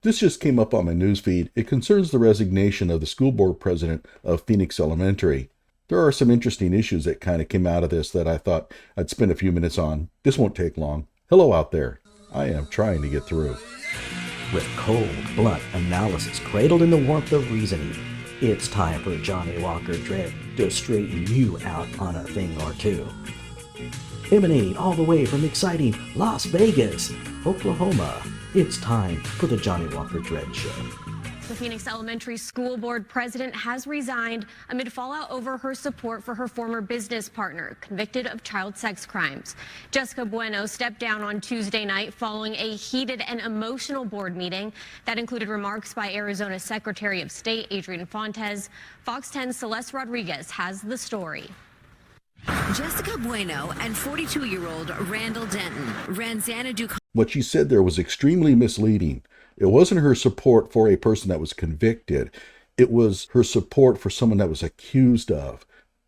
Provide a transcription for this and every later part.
This just came up on my newsfeed. It concerns the resignation of the school board president of Phoenix Elementary. There are some interesting issues that kind of came out of this that I thought I'd spend a few minutes on. This won't take long. Hello out there. I am trying to get through. With cold, blunt analysis cradled in the warmth of reasoning, it's time for Johnny Walker Dread to straighten you out on a thing or two. Emanating all the way from exciting Las Vegas, Oklahoma, it's time for the Johnny Walker Dread Show. The Phoenix Elementary School Board president has resigned amid fallout over her support for her former business partner, convicted of child sex crimes. Jessica Bueno stepped down on Tuesday night following a heated and emotional board meeting that included remarks by Arizona Secretary of State Adrian Fontes. Fox 10's Celeste Rodriguez has the story. Jessica Bueno and 42-year-old Randall Denton ran Xanadu. What she said there was extremely misleading. It wasn't her support for a person that was convicted. It was her support for someone that was accused of.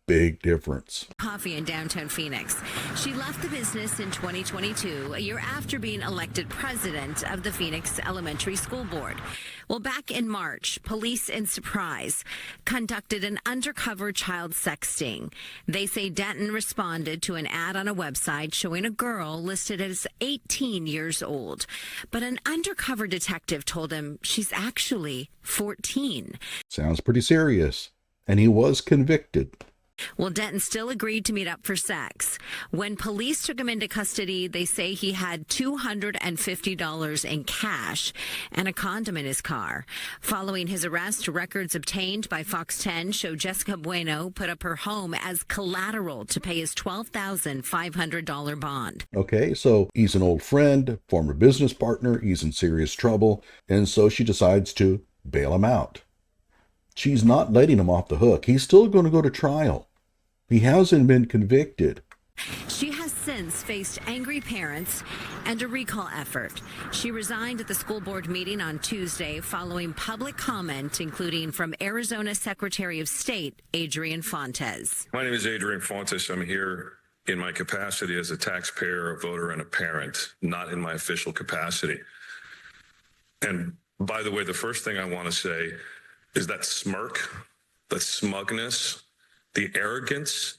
Big difference. Coffee in downtown Phoenix. She left the business in 2022, a year after being elected president of the Phoenix Elementary School Board. Well, back in March, police in surprise conducted an undercover child sex sting. They say Denton responded to an ad on a website showing a girl listed as 18 years old. But an undercover detective told him she's actually 14. Sounds pretty serious. And he was convicted. Well, Denton still agreed to meet up for sex. When police took him into custody, they say he had $250 in cash and a condom in his car. Following his arrest, records obtained by Fox 10 show Jessica Bueno put up her home as collateral to pay his $12,500 bond. Okay, so he's an old friend, former business partner, he's in serious trouble, and so she decides to bail him out. She's not letting him off the hook. He's still going to go to trial. He hasn't been convicted. She has since faced angry parents and a recall effort. She resigned at the school board meeting on Tuesday following public comment, including from Arizona Secretary of State Adrian Fontes. My name is Adrian Fontes. I'm here in my capacity as a taxpayer, a voter, and a parent, not in my official capacity. And by the way, the first thing I want to say is that smirk, the smugness, the arrogance,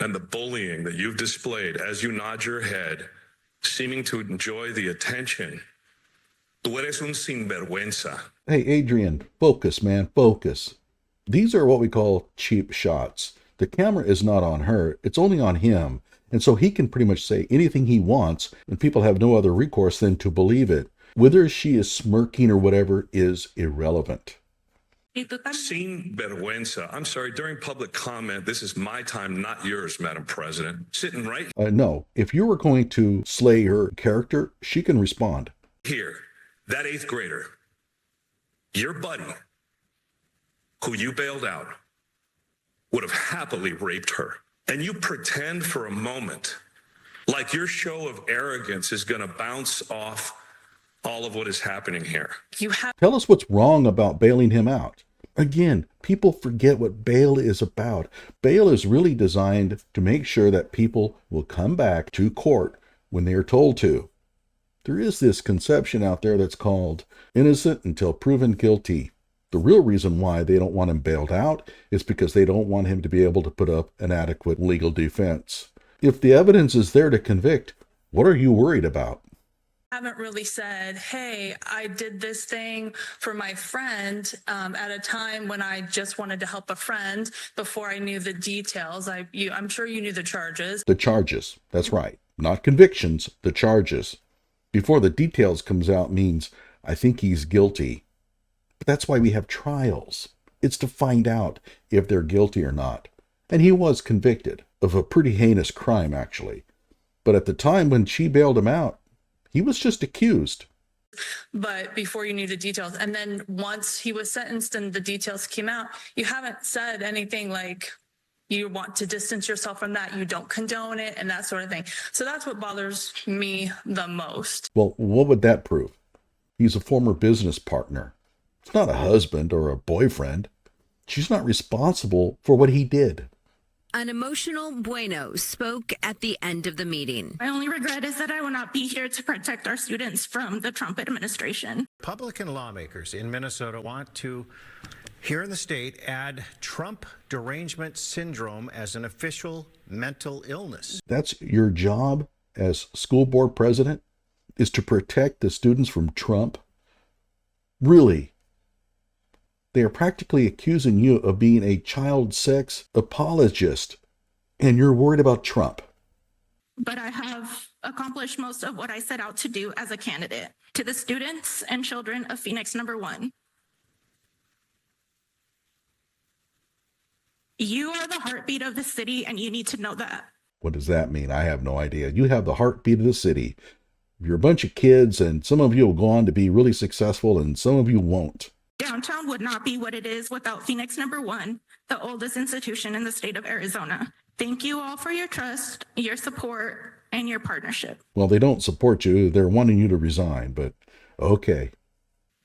and the bullying that you've displayed as you nod your head, seeming to enjoy the attention. Tú eres un sinvergüenza. Hey, Adrian, focus, man, focus. These are what we call cheap shots. The camera is not on her, it's only on him. And so he can pretty much say anything he wants, and people have no other recourse than to believe it. Whether she is smirking or whatever is irrelevant. Sin vergüenza. I'm sorry, during public comment, this is my time, not yours, Madam President. Sitting right No, if you were going to slay her character, she can respond. here, that 8th grader, your buddy, who you bailed out, would have happily raped her. And you pretend for a moment like your show of arrogance is going to bounce off all of what is happening here. Tell us what's wrong about bailing him out. Again, people forget what bail is about. Bail is really designed to make sure that people will come back to court when they are told to. There is this conception out there that's called innocent until proven guilty. The real reason why they don't want him bailed out is because they don't want him to be able to put up an adequate legal defense. If the evidence is there to convict, what are you worried about? Haven't really said, hey, I did this thing for my friend at a time when I just wanted to help a friend before I knew the details. I'm sure you knew the charges. The charges, that's right. Not convictions, the charges. Before the details comes out means, I think he's guilty. But that's why we have trials. It's to find out if they're guilty or not. And he was convicted of a pretty heinous crime, actually. But at the time when she bailed him out, he was just accused. But before you knew the details, and then once he was sentenced and the details came out, you haven't said anything like you want to distance yourself from that, you don't condone it, and that sort of thing. So that's what bothers me the most. Well, what would that prove? He's a former business partner. It's not a husband or a boyfriend. She's not responsible for what he did. An emotional Bueno spoke at the end of the meeting. My only regret is that I will not be here to protect our students from the Trump administration. Republican lawmakers in Minnesota want to, here in the state, add Trump derangement syndrome as an official mental illness. That's your job as school board president, is to protect the students from Trump? Really? They are practically accusing you of being a child sex apologist, and you're worried about Trump. But I have accomplished most of what I set out to do as a candidate. To the students and children of Phoenix #1, you are the heartbeat of the city, and you need to know that. What does that mean? I have no idea. You have the heartbeat of the city. You're a bunch of kids, and some of you will go on to be really successful, and some of you won't. Downtown would not be what it is without Phoenix #1, the oldest institution in the state of Arizona. Thank you all for your trust, your support, and your partnership. Well, they don't support you. They're wanting you to resign, but okay.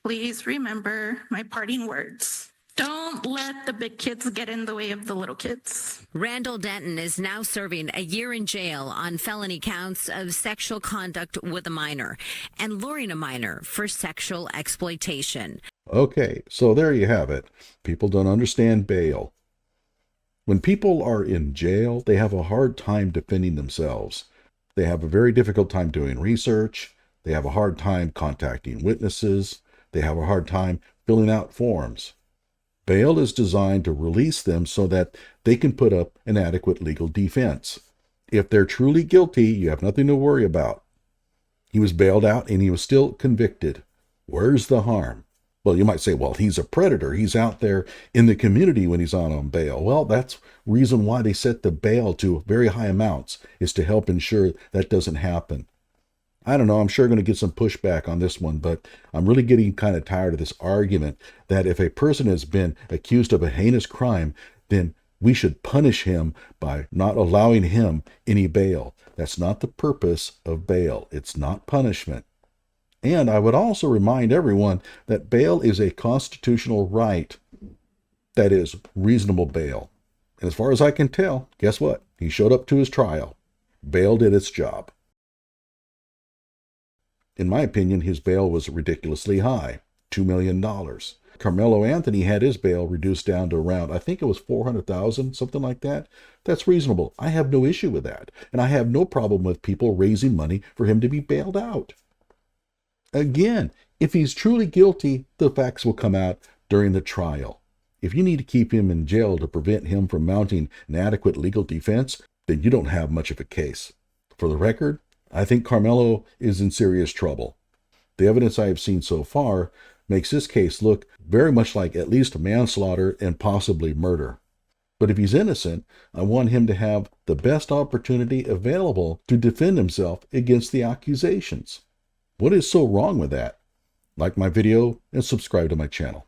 Please remember my parting words. Don't let the big kids get in the way of the little kids. Randall Denton is now serving a year in jail on felony counts of sexual conduct with a minor and luring a minor for sexual exploitation. Okay, so there you have it. People don't understand bail. When people are in jail, they have a hard time defending themselves. They have a very difficult time doing research. They have a hard time contacting witnesses. They have a hard time filling out forms. Bail is designed to release them so that they can put up an adequate legal defense. If they're truly guilty, you have nothing to worry about. He was bailed out and he was still convicted. Where's the harm? Well, you might say, well, he's a predator. He's out there in the community when he's on bail. Well, that's reason why they set the bail to very high amounts, is to help ensure that doesn't happen. I don't know, I'm sure going to get some pushback on this one, but I'm really getting kind of tired of this argument that if a person has been accused of a heinous crime, then we should punish him by not allowing him any bail. That's not the purpose of bail. It's not punishment. And I would also remind everyone that bail is a constitutional right. That is reasonable bail. And as far as I can tell, guess what? He showed up to his trial. Bail did its job. In my opinion, his bail was ridiculously high, $2 million. Karmelo Anthony had his bail reduced down to around, I think it was $400,000, something like that. That's reasonable. I have no issue with that. And I have no problem with people raising money for him to be bailed out. Again, if he's truly guilty, the facts will come out during the trial. If you need to keep him in jail to prevent him from mounting an adequate legal defense, then you don't have much of a case. For the record, I think Karmelo is in serious trouble. The evidence I have seen so far makes this case look very much like at least manslaughter and possibly murder. But if he's innocent, I want him to have the best opportunity available to defend himself against the accusations. What is so wrong with that? Like my video and subscribe to my channel.